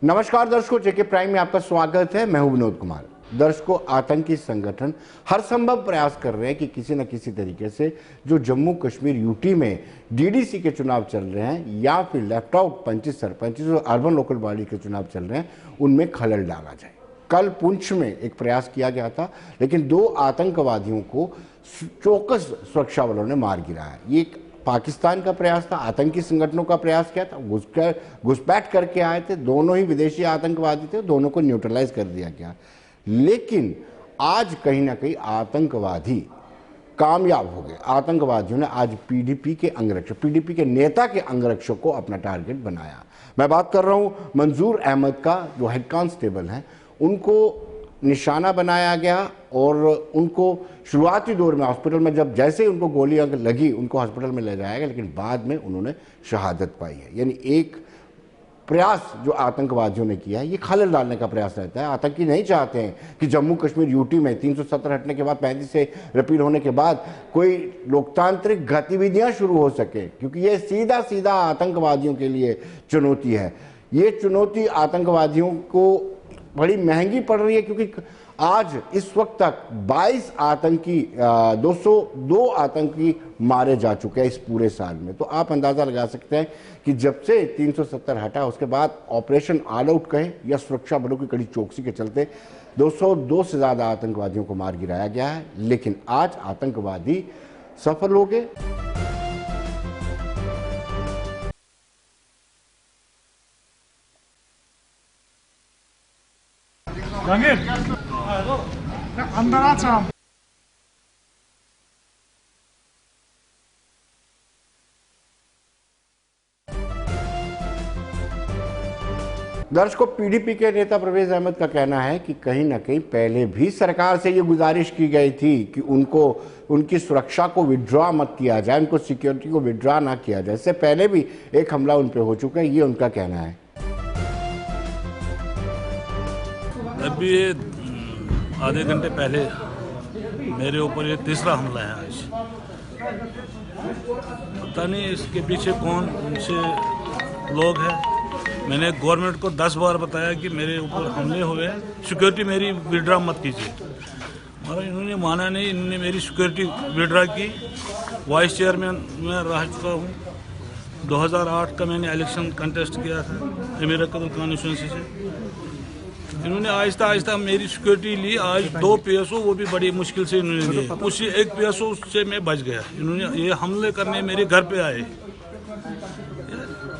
नमस्कार दर्शकों, जेके प्राइम में आपका स्वागत है। मैं हूं विनोद कुमार। दर्शकों, आतंकी संगठन हर संभव प्रयास कर रहे हैं कि किसी न किसी तरीके से जो जम्मू कश्मीर यूटी में डीडीसी के चुनाव चल रहे हैं या फिर लेफ्ट आउट पंचित सरपंच जो अर्बन लोकल बॉडी के चुनाव चल रहे हैं उनमें खलल डाला जाए। कल पुंछ में एक प्रयास किया गया था, लेकिन 2 आतंकवादियों को चौकस सुरक्षा बलों ने मार गिराया। ये पाकिस्तान का प्रयास था, आतंकी संगठनों का प्रयास किया था, घुसपैठ करके आए थे। दोनों ही विदेशी आतंकवादी थे, दोनों को न्यूट्रलाइज कर दिया गया। लेकिन आज कहीं ना कहीं आतंकवादी कामयाब हो गए। आतंकवादियों ने आज पीडीपी के नेता के अंगरक्षक को अपना टारगेट बनाया। मैं बात कर रहा हूं मंजूर अहमद का, जो हेड कांस्टेबल हैं, उनको निशाना बनाया गया और उनको शुरुआती दौर में हॉस्पिटल में जैसे ही उनको गोलियां लगी उनको हॉस्पिटल में ले जाया गया, लेकिन बाद में उन्होंने शहादत पाई है। यानी एक प्रयास जो आतंकवादियों ने किया है, ये खलल डालने का प्रयास रहता है। आतंकी नहीं चाहते हैं कि जम्मू कश्मीर यूटी में 370 हटने के बाद 35 से रिपील होने के बाद कोई लोकतांत्रिक गतिविधियां शुरू हो सके, क्योंकि ये सीधा सीधा आतंकवादियों के लिए चुनौती है। ये चुनौती आतंकवादियों को बड़ी महंगी पड़ रही है, क्योंकि आज इस वक्त तक 22 आतंकी 202 आतंकी मारे जा चुके हैं इस पूरे साल में। तो आप अंदाजा लगा सकते हैं कि जब से 370 हटा, उसके बाद ऑपरेशन ऑल आउट कहें या सुरक्षा बलों की कड़ी चौकसी के चलते 202 से ज्यादा आतंकवादियों को मार गिराया गया है। लेकिन आज आतंकवादी सफल हो गए। दर्शकों, पीडीपी के नेता परवेज अहमद का कहना है कि कहीं ना कहीं पहले भी सरकार से ये गुजारिश की गई थी कि उनकी सुरक्षा को विड्रॉ मत किया जाए, उनको सिक्योरिटी को विड्रॉ ना किया जाए। इससे पहले भी एक हमला उन पे हो चुका है, ये उनका कहना है। अभी ये आधे घंटे पहले मेरे ऊपर ये तीसरा हमला है आज। पता नहीं इसके पीछे कौन से लोग हैं। मैंने गवर्नमेंट को 10 बार बताया कि मेरे ऊपर हमले हुए हैं, सिक्योरिटी मेरी विड्रॉ मत कीजिए, और इन्होंने माना नहीं। इन्होंने मेरी सिक्योरिटी विड्रॉ की। वाइस चेयरमैन मैं रह चुका हूँ। 2008 का मैंने इलेक्शन कंटेस्ट किया था अमीर कदर कॉन्स्टिट्यूंसी से। इन्होंने आहिस्ता आहिस्ता मेरी सिक्योरिटी ली। आज 2 पीएसओ, वो भी बड़ी मुश्किल से इन्होंने लिए। उसी एक पीएसओ से मैं बच गया। इन्होंने ये हमले करने मेरे घर पे आए।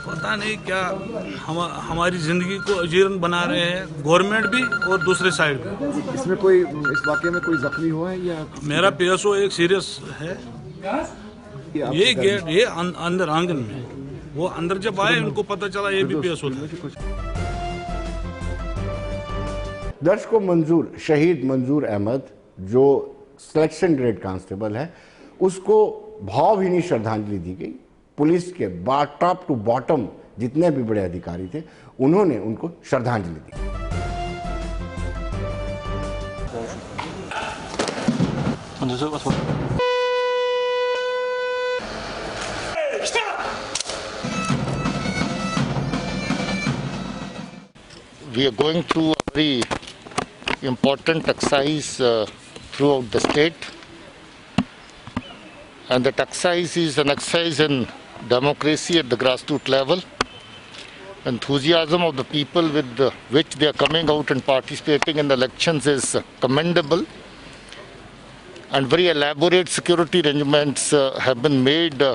पता नहीं क्या हमारी ज़िंदगी को अजीर्ण बना रहे हैं, गवर्नमेंट भी और दूसरे साइड भी। इसमें कोई, इस वाक़े में कोई जख्मी हुआ है या? मेरा पीएसओ एक सीरियस है। ये गेट, ये अंदर आंगन में, वो अंदर जब आए उनको पता चला ये भी पीएसओ था। दर्शकों, शहीद मंजूर अहमद जो सिलेक्शन ग्रेड कांस्टेबल है, उसको भावभीनी श्रद्धांजलि दी गई। पुलिस के टॉप टू बॉटम जितने भी बड़े अधिकारी थे, उन्होंने उनको श्रद्धांजलि दी। We are going through a very important exercise throughout the state, and that exercise is an exercise in democracy at the grassroots level. Enthusiasm of the people with which they are coming out and participating in the elections is commendable, and very elaborate security arrangements have been made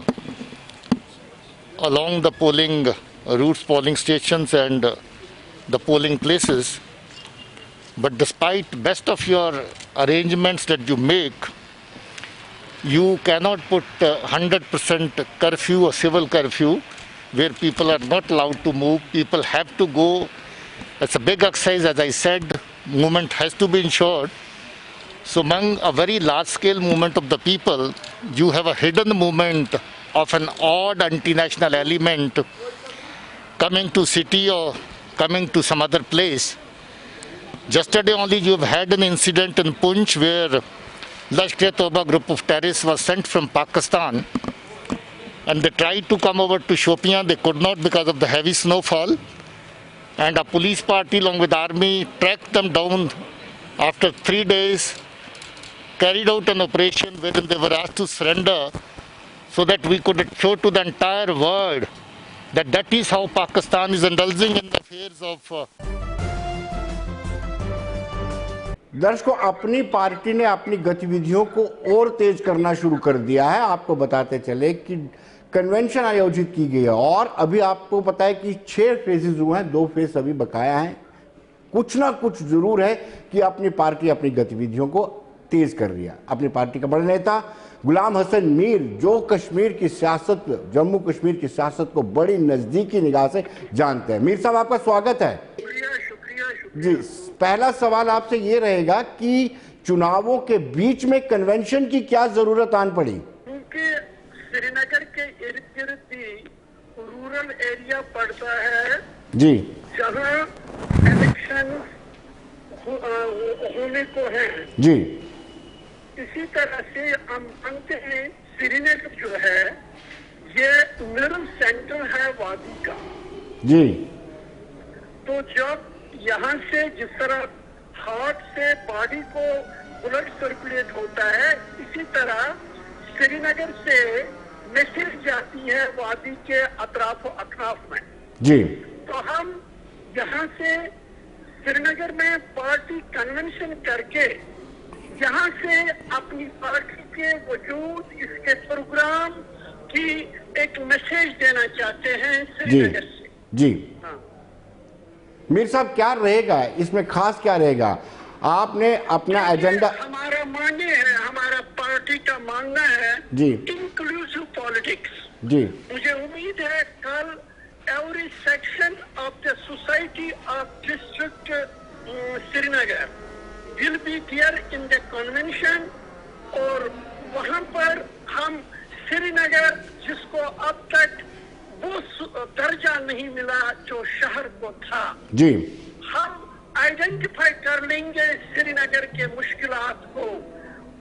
along the polling routes, polling stations and the polling places. But despite best of your arrangements that you make, you cannot put 100% curfew or civil curfew where people are not allowed to move. People have to go. It's a big exercise, as I said. Movement has to be ensured. So among a very large scale movement of the people, you have a hidden movement of an odd anti-national element coming to city or coming to some other place. Yesterday only you have had an incident in Punch where Lashkar-e-Toba group of terrorists was sent from Pakistan, and they tried to come over to Shopian. They could not because of the heavy snowfall. and a police party along with army tracked them down after 3 days, carried out an operation wherein they were asked to surrender so that we could show to the entire world that that is how Pakistan is indulging in the affairs of दर्शकों, अपनी party ने अपनी गतिविधियों को और तेज करना शुरू कर दिया है। आपको बताते चले कि कन्वेंशन आयोजित की गई है और अभी आपको पता है कि 6 फेजेस हुए हैं, 2 फेज अभी बकाया हैं। कुछ ना कुछ जरूर है कि अपनी पार्टी अपनी गतिविधियों को तेज कर रही है। अपनी पार्टी का बड़ा नेता गुलाम हसन मीर, जो कश्मीर की सियासत, जम्मू कश्मीर की सियासत को बड़ी नजदीकी निगाह से जानते हैं। मीर साहब, आपका स्वागत है। जी, पहला सवाल आपसे ये रहेगा कि चुनावों के बीच में कन्वेंशन की क्या जरूरत आन पड़ी? क्योंकि श्रीनगर के इर्द गिर्द भी रूरल एरिया पड़ता है जी, जहाँ इलेक्शन होने को है। जी, इसी तरह से हम मानते हैं श्रीनगर जो है ये मिडिल सेंटर है वादी का। जी, तो जब यहाँ से जिस तरह हार्ट से बॉडी को ब्लड सर्कुलेट होता है, इसी तरह श्रीनगर से मैसेज जाती है वादी के अतराफ अतराफ में। जी, तो हम यहाँ से श्रीनगर में पार्टी कन्वेंशन करके यहाँ से अपनी पार्टी के वजूद, इसके प्रोग्राम की एक मैसेज देना चाहते हैं श्रीनगर से। जी, हाँ। मीर साहब, क्या रहेगा इसमें, खास क्या रहेगा? आपने अपना एजेंडा, हमारा मानना है, हमारा पार्टी का मानना है जी, इंक्लूसिव पॉलिटिक्स। जी, मुझे उम्मीद है कल every section of the society of district Srinagar will be there in the convention, और वहां पर हम श्रीनगर, जिसको अब तक वो दर्जा नहीं मिला जो शहर को था, जी, हम आइडेंटिफाई कर लेंगे श्रीनगर के मुश्किलात को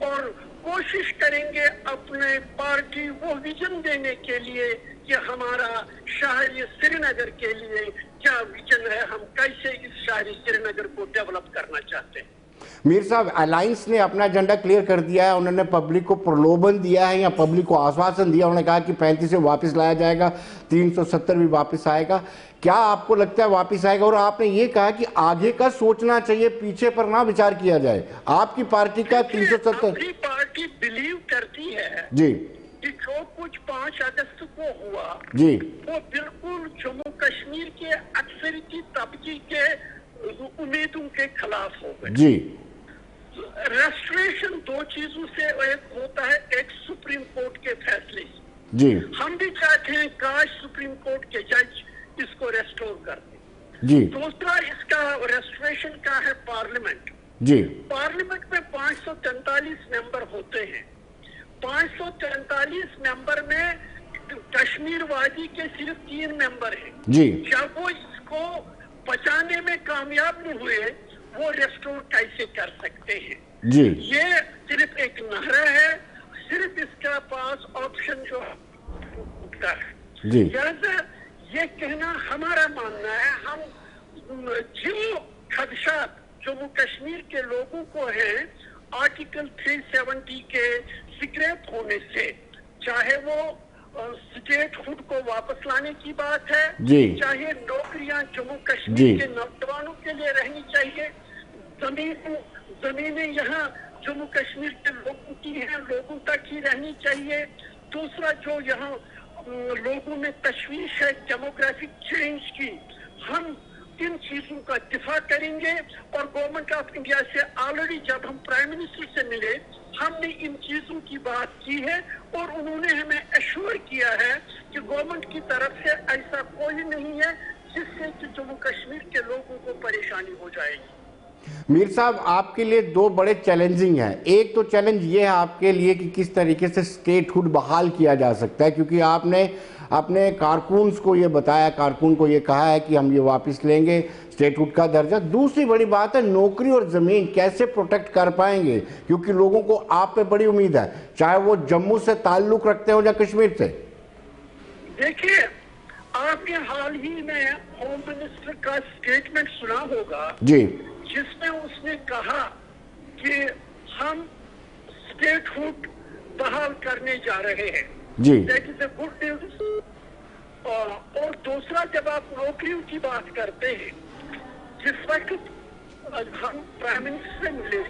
और कोशिश करेंगे अपने पार्टी वो विजन देने के लिए कि हमारा शहर श्रीनगर के लिए क्या विजन है, हम कैसे इस शहरी श्रीनगर को डेवलप करना चाहते हैं। मीर साहब, अलायंस ने अपना एजेंडा क्लियर कर दिया है। उन्होंने पब्लिक को प्रलोभन दिया है या पब्लिक को आश्वासन दिया। उन्होंने कहा कि 35 से वापस लाया जाएगा, 370 भी वापस आएगा। क्या आपको लगता है वापस आएगा? और आपने ये कहा कि आगे का सोचना चाहिए, पीछे पर ना विचार किया जाए। आपकी पार्टी का 370, अपनी पार्टी बिलीव करती है जी, कि जो कुछ 5 अगस्त को हुआ, जी, वो बिल्कुल जम्मू कश्मीर के अक्सरियती तबके के उम्मीदों के खिलाफ हो गए। जी, रेस्टोरेशन 2 चीजों से एक होता है, एक सुप्रीम कोर्ट के फैसले, जी, हम भी चाहते हैं काश सुप्रीम कोर्ट के जज इसको रेस्टोर कर दें। जी, दूसरा इसका रेस्टोरेशन का है पार्लियामेंट। जी, पार्लियामेंट में 543 मेंबर होते हैं। 543 मेंबर में कश्मीर वादी के सिर्फ 3 मेंबर हैं। जी, जब वो इसको बचाने में कामयाब नहीं हुए, वो रेस्टोर कैसे कर सकते हैं? जी, ये सिर्फ एक नहरा है, सिर्फ इसका पास ऑप्शन जो है। जी, लिहाजा ये कहना हमारा मानना है, हम जो खदशात जम्मू कश्मीर के लोगों को है आर्टिकल 370 के सिक्रेट होने से, चाहे वो स्टेटहुड को वापस लाने की बात है, जी, चाहे नौकरियां जम्मू जी, कश्मीर के नौजवानों के लिए रहनी चाहिए, जमीनें यहाँ जम्मू कश्मीर के लोगों की हैं, लोगों तक ही रहनी चाहिए। दूसरा, जो यहाँ लोगों में तशवीश है डेमोग्राफिक चेंज की, हम इन चीजों का दिफा करेंगे। और गवर्नमेंट ऑफ इंडिया से ऑलरेडी जब हम प्राइम मिनिस्टर से मिले, हमने इन चीजों की बात की है और उन्होंने हमें एश्योर किया है कि गवर्नमेंट की तरफ से ऐसा कोई नहीं है जिससे कि जम्मू कश्मीर के लोगों को परेशानी हो जाएगी। मीर साहब, आपके लिए 2 बड़े चैलेंजिंग हैं। एक तो चैलेंज ये है आपके लिए कि किस तरीके से स्टेटहुड बहाल किया जा सकता है, क्योंकि आपने अपने कारकुन्स को ये बताया, कारकुन को ये कहा है कि हम ये वापस लेंगे स्टेटहुड का दर्जा। दूसरी बड़ी बात है नौकरी और ज़मीन कैसे प्रोटेक्ट कर पाएंगे, क्योंकि लोगों को आप पे बड़ी उम्मीद है, चाहे वो जम्मू से ताल्लुक रखते हो या कश्मीर से। देखिए, आपने हाल ही में होम मिनिस्टर का स्टेटमेंट सुना होगा जी जिसमें उसने कहा कि हम स्टेटहुड बहाल करने जा रहे हैं। जी that is a good news. और दूसरा, जब आप नौकरियों की बात करते हैं, जिस वक्त हम प्राइम मिनिस्टर से मिले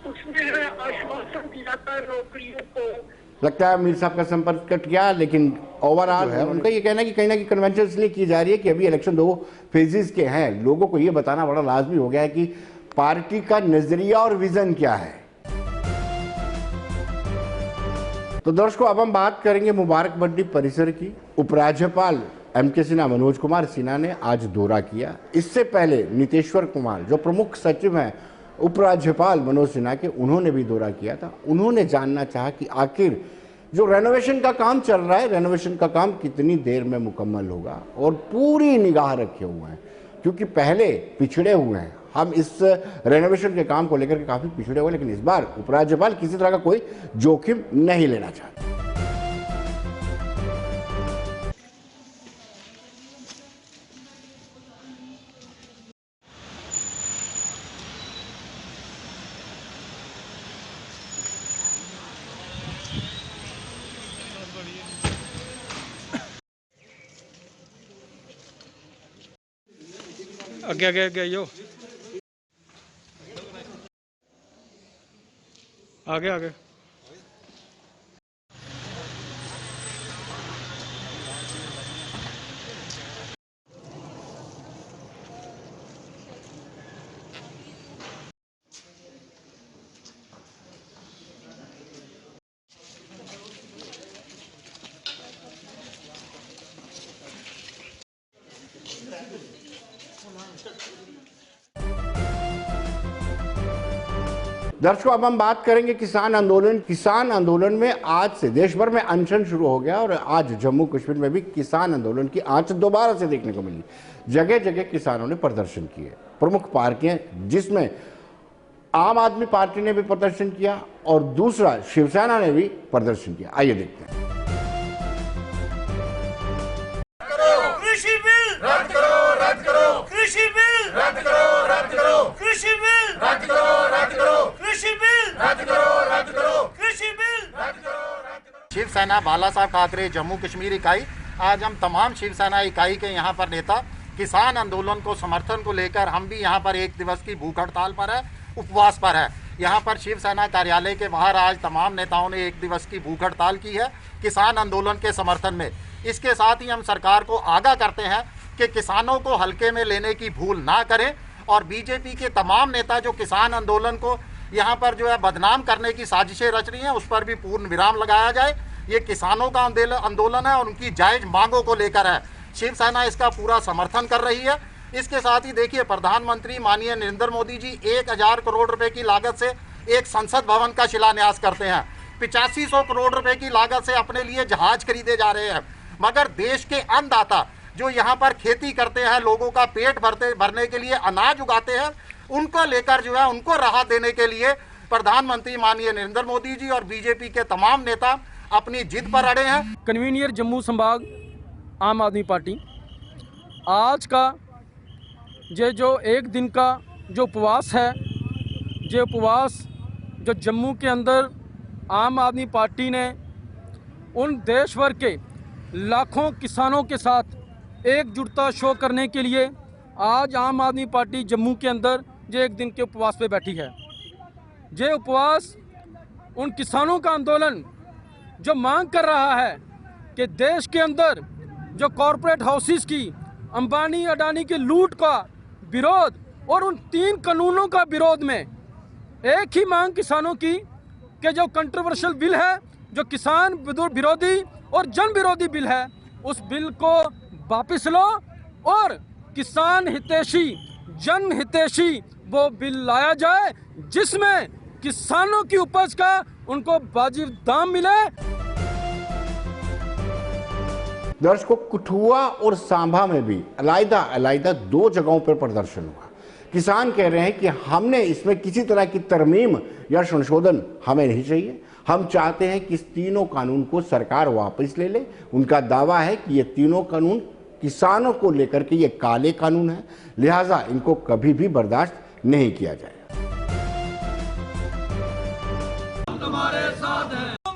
उसने आश्वासन दिया था नौकरियों को। लगता है मीर साहब का संपर्क कट गया, लेकिन ओवरऑल है उनका ये कहना है कि कहीं ना कहीं कन्वेंशन इसलिए की जा रही है कि अभी इलेक्शन 2 फेजेस के हैं। लोगों को ये बताना बड़ा लाजमी हो गया है कि पार्टी का नजरिया और विजन क्या है। तो दर्शकों, अब हम बात करेंगे मुबारक मंडी परिसर की। उपराज्यपाल एमके सिन्हा, मनोज कुमार सिन्हा ने आज दौरा किया। इससे पहले नीतेश्वर कुमार जो प्रमुख सचिव हैं उपराज्यपाल मनोज सिन्हा के, उन्होंने भी दौरा किया था। उन्होंने जानना चाहा कि आखिर जो रेनोवेशन का काम चल रहा है, रेनोवेशन का काम कितनी देर में मुकम्मल होगा, और पूरी निगाह रखे हुए हैं क्योंकि पहले पिछड़े हुए हैं। हम इस रेनोवेशन के काम को लेकर के काफी पिछड़े हुए, लेकिन इस बार उपराज्यपाल किसी तरह का कोई जोखिम नहीं लेना चाहते। आगे आगे आगे आइयो, आगे आगे। दर्शकों, अब हम बात करेंगे किसान आंदोलन। किसान आंदोलन में आज से देश भर में अनशन शुरू हो गया और आज जम्मू कश्मीर में भी किसान आंदोलन की आंच दोबारा से देखने को मिली। जगह जगह किसानों ने प्रदर्शन किए। प्रमुख पार्टियां, जिसमें आम आदमी पार्टी ने भी प्रदर्शन किया और दूसरा शिवसेना ने भी प्रदर्शन किया। आइए देखते हैं। कृषि बिल रद्द करो, रद्द करो। कृषि बिल रद्द करो, रद्द करो। कृषि बिल रद्द करो, रद्द करो। कृषि बिल रद्द करो, रद्द करो। कृषि बिल रद्द करो, रद्द करो। शिवसेना बाला साहब ठाकरे जम्मू कश्मीर इकाई, आज हम तमाम शिवसेना इकाई के यहाँ पर नेता किसान आंदोलन को समर्थन को लेकर हम भी यहाँ पर 1 दिवस की भूख हड़ताल पर है, उपवास पर है। यहाँ पर शिवसेना कार्यालय के बाहर आज तमाम नेताओं ने 1 दिवस की भूख हड़ताल की है किसान आंदोलन के समर्थन में। इसके साथ ही हम सरकार को आगाह करते हैं कि किसानों को हल्के में लेने की भूल ना करें और बीजेपी के तमाम नेता जो किसान आंदोलन को यहाँ पर जो है बदनाम करने की साजिशें रच रही हैं, उस पर भी पूर्ण विराम लगाया जाए। ये किसानों का आंदोलन है और उनकी जायज मांगों को लेकर है। शिवसेना इसका पूरा समर्थन कर रही है। इसके साथ ही देखिए, प्रधानमंत्री माननीय नरेंद्र मोदी जी 1000 करोड़ रुपए की लागत से एक संसद भवन का शिलान्यास करते हैं। 8500 करोड़ रुपए की लागत से अपने लिए जहाज खरीदे जा रहे हैं, मगर देश के अन्नदाता जो यहाँ पर खेती करते हैं, लोगों का पेट भरने के लिए अनाज उगाते हैं, उनको लेकर जो है उनको राहत देने के लिए प्रधानमंत्री माननीय नरेंद्र मोदी जी और बीजेपी के तमाम नेता अपनी जिद पर अड़े हैं। कन्वीनियर जम्मू संभाग आम आदमी पार्टी आज का जो 1 दिन का जो उपवास है, जो उपवास जो जम्मू के अंदर आम आदमी पार्टी ने उन देश भर के लाखों किसानों के साथ एकजुटता शो करने के लिए आज आम आदमी पार्टी जम्मू के अंदर जो 1 दिन के उपवास पे बैठी है। ये उपवास उन किसानों का आंदोलन जो मांग कर रहा है कि देश के अंदर जो कॉरपोरेट हाउसेस की, अंबानी अडानी की लूट का विरोध और उन 3 कानूनों का विरोध में एक ही मांग किसानों की कि जो कंट्रोवर्शियल बिल है, जो किसान विरोधी और जन विरोधी बिल है, उस बिल को वापस लो और किसान हितैषी, जन हितैषी वो बिल लाया जाए जिसमें किसानों की उपज का उनको वाजिब दाम मिले। दर्शकों, कठुआ और सांभा में भी अलग-अलग 2 जगहों पर प्रदर्शन हुआ। किसान कह रहे हैं कि हमने इसमें किसी तरह की तरमीम या संशोधन हमें नहीं चाहिए। हम चाहते हैं कि इस तीनों कानून को सरकार वापस ले ले। उनका दावा है कि ये तीनों कानून किसानों को लेकर के ये काले कानून है, लिहाजा इनको कभी भी बर्दाश्त नहीं किया जाएगा।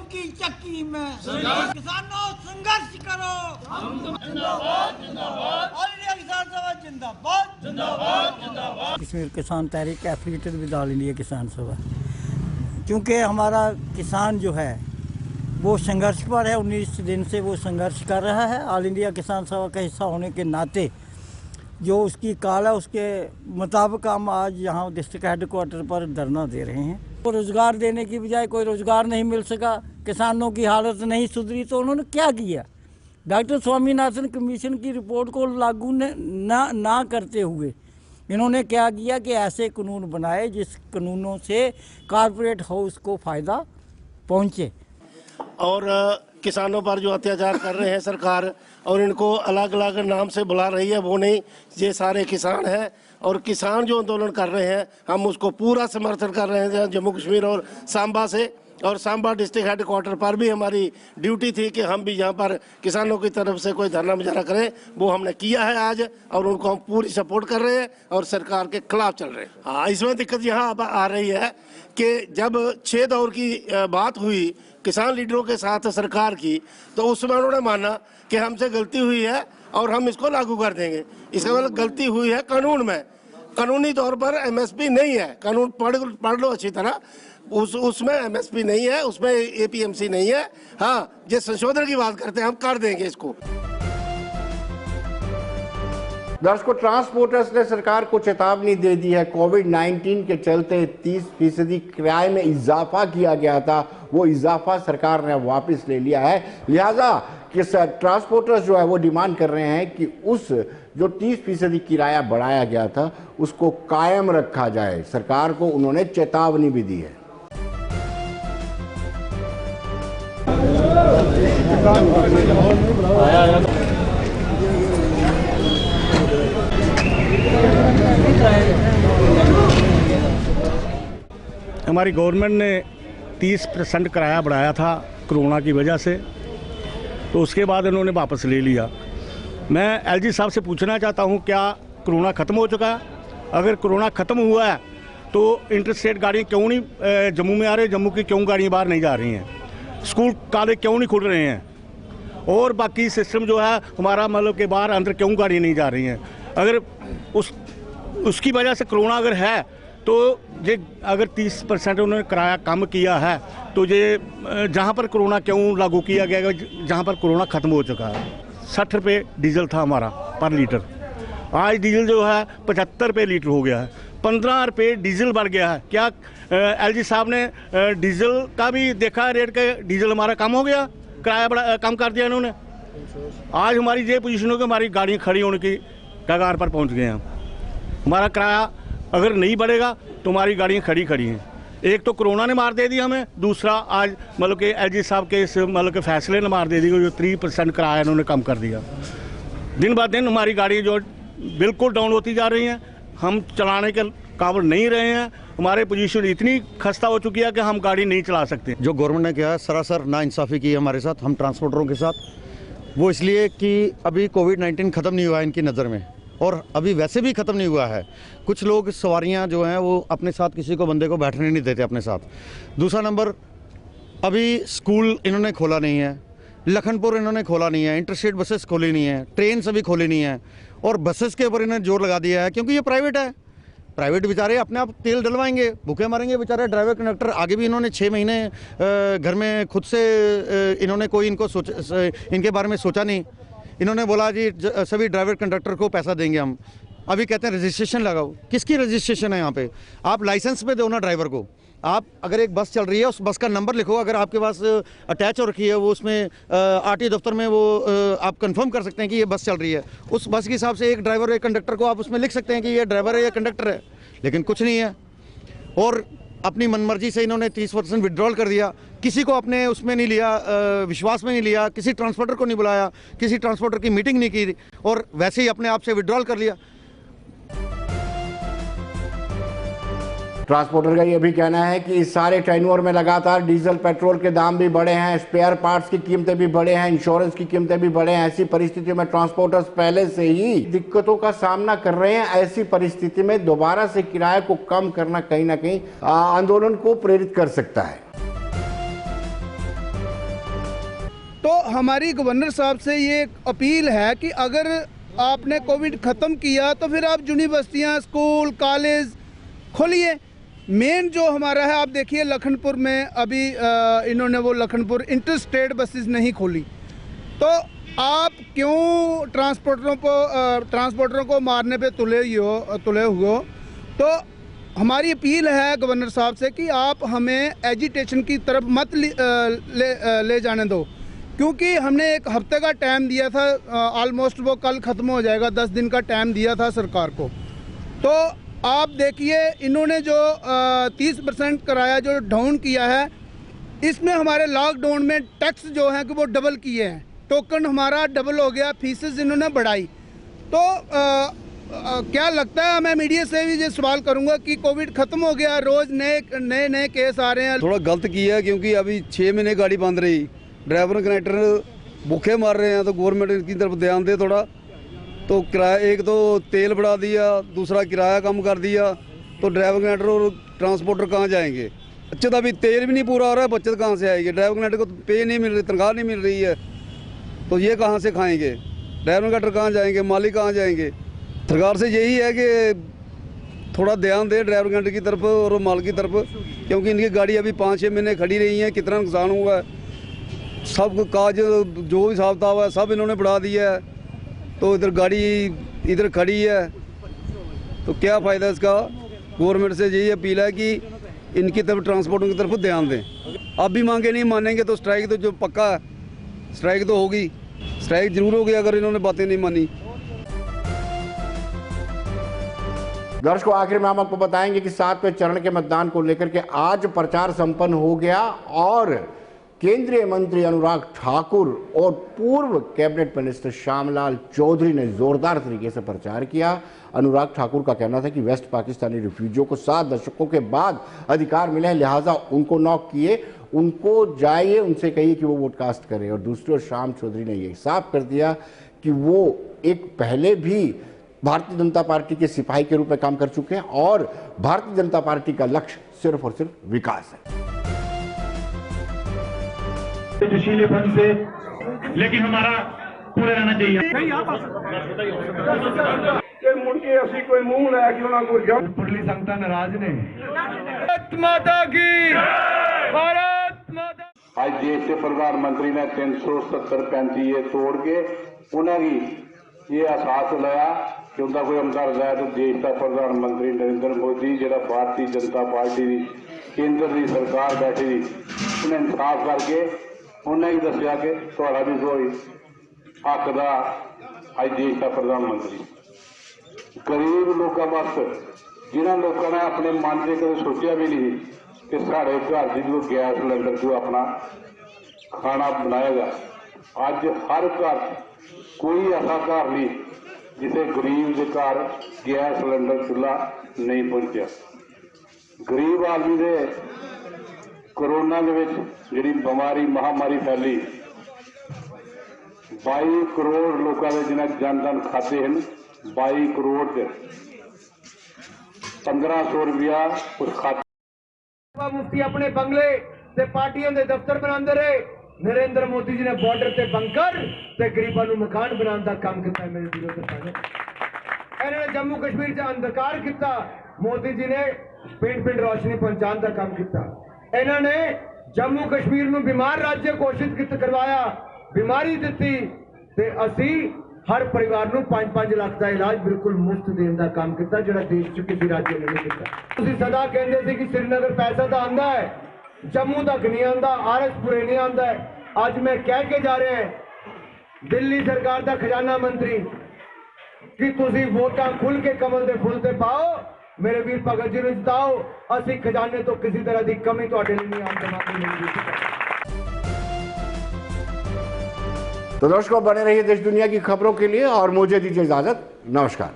की चक्की में किसानों संघर्ष करो, जिंदाबाद जिंदाबाद, ऑल इंडिया किसान सभा जिंदाबाद जिंदाबाद जिंदाबाद। कश्मीर किसान तहरीक एफिलिएटेड विद ऑल इंडिया किसान सभा, क्योंकि हमारा किसान जो है वो संघर्ष पर है, 19 दिन से वो संघर्ष कर रहा है। ऑल इंडिया किसान सभा का हिस्सा होने के नाते जो उसकी कॉल है उसके मुताबिक हम आज यहाँ डिस्ट्रिक्ट हेडक्वार्टर पर धरना दे रहे हैं। तो रोज़गार देने की बजाय कोई रोज़गार नहीं मिल सका, किसानों की हालत नहीं सुधरी, तो उन्होंने क्या किया? डॉक्टर स्वामीनाथन कमीशन की रिपोर्ट को लागू ना करते हुए इन्होंने क्या किया कि ऐसे कानून बनाए जिस कानूनों से कॉरपोरेट हाउस को फ़ायदा पहुँचे। और किसानों पर जो अत्याचार कर रहे हैं सरकार, और इनको अलग अलग नाम से बुला रही है, वो नहीं, ये सारे किसान हैं और किसान जो आंदोलन कर रहे हैं हम उसको पूरा समर्थन कर रहे हैं जम्मू कश्मीर और सांबा से। और सांबा डिस्ट्रिक्ट हेडक्वार्टर पर भी हमारी ड्यूटी थी कि हम भी यहाँ पर किसानों की तरफ से कोई धरना मुजाहरा करें, वो हमने किया है आज, और उनको हम पूरी सपोर्ट कर रहे हैं और सरकार के खिलाफ चल रहे हैं। हाँ, इसमें दिक्कत यहाँ आ रही है कि जब 6 दौर की बात हुई किसान लीडरों के साथ सरकार की, तो उसमें उन्होंने माना कि हमसे गलती हुई है और हम इसको लागू कर देंगे। इसका मतलब गलती हुई है कानून में, कानूनी तौर पर एमएसपी नहीं है। कानून पढ़ लो अच्छी तरह, उसमें एमएसपी नहीं है, उसमें एपीएमसी नहीं है। हाँ, जिस संशोधन की बात करते हैं हम कर देंगे इसको। दर्शकों, ट्रांसपोर्टर्स ने सरकार को चेतावनी दे दी है। कोविड-19 के चलते 30% किराए में इजाफा किया गया था, वो इजाफा सरकार ने वापस ले लिया है। लिहाजा ट्रांसपोर्टर्स जो है वो डिमांड कर रहे हैं कि उस जो 30% किराया बढ़ाया गया था उसको कायम रखा जाए। सरकार को उन्होंने चेतावनी भी दी है। हमारी गवर्नमेंट ने 30% किराया बढ़ाया था कोरोना की वजह से, तो उसके बाद इन्होंने वापस ले लिया। मैं एलजी साहब से पूछना चाहता हूं, क्या कोरोना ख़त्म हो चुका है? अगर कोरोना ख़त्म हुआ है तो इंटरस्टेट गाड़ियाँ क्यों नहीं जम्मू में आ रही, जम्मू की क्यों गाड़ियाँ बाहर नहीं जा रही हैं? स्कूल कॉलेज क्यों नहीं खुल रहे हैं? और बाकी सिस्टम जो है हमारा, मतलब कि बाहर अंदर क्यों गाड़ियाँ नहीं जा रही हैं? अगर उसकी वजह से कोरोना अगर है तो ये अगर 30% उन्होंने किराया कम किया है तो ये जहाँ पर कोरोना क्यों लागू किया गया, जहाँ पर कोरोना ख़त्म हो चुका है। 60 रुपये डीजल था हमारा पर लीटर, आज डीजल जो है 75 रुपये लीटर हो गया है। 15 रुपये डीजल बढ़ गया है। क्या एलजी साहब ने डीजल का भी देखा रेट के? डीजल हमारा कम हो गया, किराया बड़ा कम कर दिया इन्होंने। आज हमारी ये पोजीशन हो कि हमारी गाड़ियाँ खड़ी होने की कगार पर पहुँच गए हैं। हमारा किराया अगर नहीं बढ़ेगा तो हमारी गाड़ियाँ खड़ी हैं। एक तो कोरोना ने मार दे दी हमें, दूसरा आज मतलब कि एलजी साहब के इस मतलब के फैसले ने मार दे दी, जो 3% किराया इन्होंने कम कर दिया। दिन ब दिन हमारी गाड़ी जो बिल्कुल डाउन होती जा रही हैं, हम चलाने के काबिल नहीं रहे हैं। हमारे पोजीशन इतनी खस्ता हो चुकी है कि हम गाड़ी नहीं चला सकते। जो गवर्नमेंट ने किया है सरासर नाइंसाफ़ी की हमारे साथ, हम ट्रांसपोर्टरों के साथ। वो इसलिए कि अभी कोविड-19 ख़त्म नहीं हुआ है इनकी नज़र में, और अभी वैसे भी ख़त्म नहीं हुआ है। कुछ लोग सवारियां जो हैं वो अपने साथ किसी को बंदे को बैठने नहीं देते अपने साथ। दूसरा नंबर, अभी स्कूल इन्होंने खोला नहीं है, लखनपुर इन्होंने खोला नहीं है, इंटरस्टेट बसेस खोली नहीं है, ट्रेन अभी खोली नहीं है, और बसेस के ऊपर इन्होंने जोर लगा दिया है क्योंकि ये प्राइवेट है। प्राइवेट बेचारे अपने आप तेल डलवाएंगे, भूखे मरेंगे बेचारे ड्राइवर कंडक्टर। आगे भी इन्होंने 6 महीने घर में खुद से इन्होंने कोई इनके बारे में सोचा नहीं। इन्होंने बोला जी सभी ड्राइवर कंडक्टर को पैसा देंगे हम। अभी कहते हैं रजिस्ट्रेशन लगाओ। किसकी रजिस्ट्रेशन है यहाँ पे? आप लाइसेंस पे दो ना ड्राइवर को। आप अगर एक बस चल रही है उस बस का नंबर लिखो, अगर आपके पास अटैच हो रखी है वो, उसमें आरटीओ दफ्तर में वो आप कंफर्म कर सकते हैं कि ये बस चल रही है। उस बस के हिसाब से एक ड्राइवर एक कंडक्टर को आप उसमें लिख सकते हैं कि ये ड्राइवर है या कंडक्टर है, लेकिन कुछ नहीं है। और अपनी मनमर्जी से इन्होंने 30% विड्रॉल कर दिया। किसी को अपने उसमें नहीं लिया, विश्वास में नहीं लिया, किसी ट्रांसपोर्टर को नहीं बुलाया, किसी ट्रांसपोर्टर की मीटिंग नहीं की, और वैसे ही अपने आप से विड्रॉल कर लिया। ट्रांसपोर्टर का ये भी कहना है कि इस सारे टेन्योर में लगातार डीजल पेट्रोल के दाम भी बढ़े हैं, स्पेयर पार्ट्स की कीमतें भी बढ़े हैं, इंश्योरेंस की कीमतें भी बढ़े हैं। ऐसी परिस्थिति में ट्रांसपोर्टर्स पहले से ही दिक्कतों का सामना कर रहे हैं। ऐसी परिस्थिति में दोबारा से किराए को कम करना कहीं ना कहीं आंदोलन को प्रेरित कर सकता है। तो हमारी गवर्नर साहब से ये अपील है कि अगर आपने कोविड ख़त्म किया तो फिर आप यूनिवर्सिटियाँ, स्कूल, कॉलेज खोलिए। मेन जो हमारा है, आप देखिए लखनपुर में अभी इन्होंने वो लखनपुर इंटर स्टेट बसेस नहीं खोली, तो आप क्यों ट्रांसपोर्टरों को मारने पे तुले हुए हो। तो हमारी अपील है गवर्नर साहब से कि आप हमें एजिटेशन की तरफ मत ले जाने दो, क्योंकि हमने एक हफ्ते का टाइम दिया था, ऑलमोस्ट वो कल ख़त्म हो जाएगा, 10 दिन का टाइम दिया था सरकार को। तो आप देखिए इन्होंने जो 30% किराया जो डाउन किया है, इसमें हमारे लॉकडाउन में टैक्स जो है कि वो डबल किए हैं, टोकन हमारा डबल हो गया, फीसेस इन्होंने बढ़ाई। तो क्या लगता है, मैं मीडिया से भी ये सवाल करूंगा कि कोविड खत्म हो गया, रोज़ नए केस आ रहे हैं। थोड़ा गलत किया है, क्योंकि अभी 6 महीने गाड़ी बंद रही, ड्राइवर कनेक्टर भूखे मार रहे हैं, तो गवर्नमेंट की तरफ ध्यान दे थोड़ा। तो किराया, एक तो तेल बढ़ा दिया, दूसरा किराया कम कर दिया, तो ड्राइवर कनेक्टर और ट्रांसपोर्टर कहाँ जाएंगे। अच्छा, तो अभी तेल भी नहीं पूरा हो रहा है, बचत कहाँ से आएगी। ड्राइवर कनेक्टर को पे नहीं मिल रही, तनख्वाह नहीं मिल रही है, तो ये कहाँ से खाएंगे। ड्राइवर कनेक्टर कहाँ जाएंगे, मालिक कहाँ जाएंगे। सरकार से यही है कि थोड़ा ध्यान दे ड्राइवर कनेक्टर की तरफ और माल की तरफ, क्योंकि इनकी गाड़ी अभी 5-6 महीने खड़ी रही है, कितना नुकसान हुआ है। सब काज जो भी हिसाब किताब है सब इन्होंने बढ़ा दिया है, तो इधर गाड़ी इधर खड़ी है, तो क्या फ़ायदा इसका। गवर्नमेंट से यही अपील है कि इनकी तरफ, ट्रांसपोर्टों की तरफ ध्यान दें। अब भी मांगे नहीं मानेंगे तो स्ट्राइक तो जो पक्का है, स्ट्राइक तो होगी, स्ट्राइक जरूर होगी अगर इन्होंने बातें नहीं मानी। दर्शकों, आखिर में हम आपको बताएंगे कि 7वें चरण के मतदान को लेकर के आज प्रचार संपन्न हो गया और केंद्रीय मंत्री अनुराग ठाकुर और पूर्व कैबिनेट मिनिस्टर श्यामलाल चौधरी ने जोरदार तरीके से प्रचार किया। अनुराग ठाकुर का कहना था कि वेस्ट पाकिस्तानी रिफ्यूजियों को 7 दशकों के बाद अधिकार मिले हैं, लिहाजा उनको नॉक किए, उनको जाइए, उनसे कहिए कि वो वोट कास्ट करें। और दूसरी ओर श्याम चौधरी ने ये साफ कर दिया कि वो एक पहले भी भारतीय जनता पार्टी के सिपाही के रूप में काम कर चुके हैं और भारतीय जनता पार्टी का लक्ष्य सिर्फ और सिर्फ विकास है। जोशीलेपन से, लेकिन हमारा पूरा रहना चाहिए। मुड़के असी कोई मुंह लै कि उन्होंने कोई जब पुरली संगता नाराज ने। भारत माता की, भारत माता। आज देश के प्रधानमंत्री ने 370-35 ये तोड़ के उन्हें ये एहसास दिलाया कि उनका कोई हमदर्द है, तो देश का प्रधानमंत्री नरेंद्र मोदी जो भारतीय जनता पार्टी की केंद्र की सरकार बैठी थी, उन्हें इंसाफ करके उन्हें ही दसिया कि थोड़ा भी कोई हक का अज देश का प्रधानमंत्री। गरीब लोगों वास्ते जिन्होंने लोगों ने अपने मन से कभी सोचा भी नहीं कि साढ़े घर की जो गैस सिलेंडर जो अपना खाना बनाएगा, अज हर घर कोई ऐसा घर नहीं जिसे गरीब के घर गैस सिलेंडर चूल्हा नहीं पहुंचा। गरीब आदमी के कोरोना के जी बीमारी महामारी फैली, 22 करोड़ लोगों के जिन्हें जनधन खाते हैं, 22 करोड़ 1500 रुपया उस खाते। मुफ्ती अपने बंगले ते पार्टियों के दफ्तर बनाते रहे, नरेंद्र मोदी जी ने बॉर्डर से बंकर ते गरीबों को मकान बनाने का काम किया। मेरे वीरों के सामने इन्होंने जम्मू कश्मीर से अंधकार किया, मोदी जी ने पिंड पिंड रोशनी पहुंचाने का काम किया। इन्होंने जम्मू कश्मीर में बीमार राज्य घोषित करवाया, बीमारी दी, ते असी हर परिवार को 5-5 लाख का इलाज बिल्कुल मुफ्त देने का काम किया, जो देश च किसी राज्य ने नहीं किया। तुसीं सदा कहते थे कि श्रीनगर पैसा तो आता है, जम्मू तक नहीं आता, आरएसपुरे नहीं आता है। आज मैं कह के जा रहे हैं दिल्ली सरकार का खजाना मंत्री कि तुसीं वोटां खुल के कमल के फुल से पाओ, मेरे वीर भगत जी जिताओ, असी खजाने तो किसी तरह की कमी तुहाडे लिए नहीं आने। तो दर्शकों, बने रहिए देश दुनिया की खबरों के लिए और मुझे दीजिए इजाजत। नमस्कार।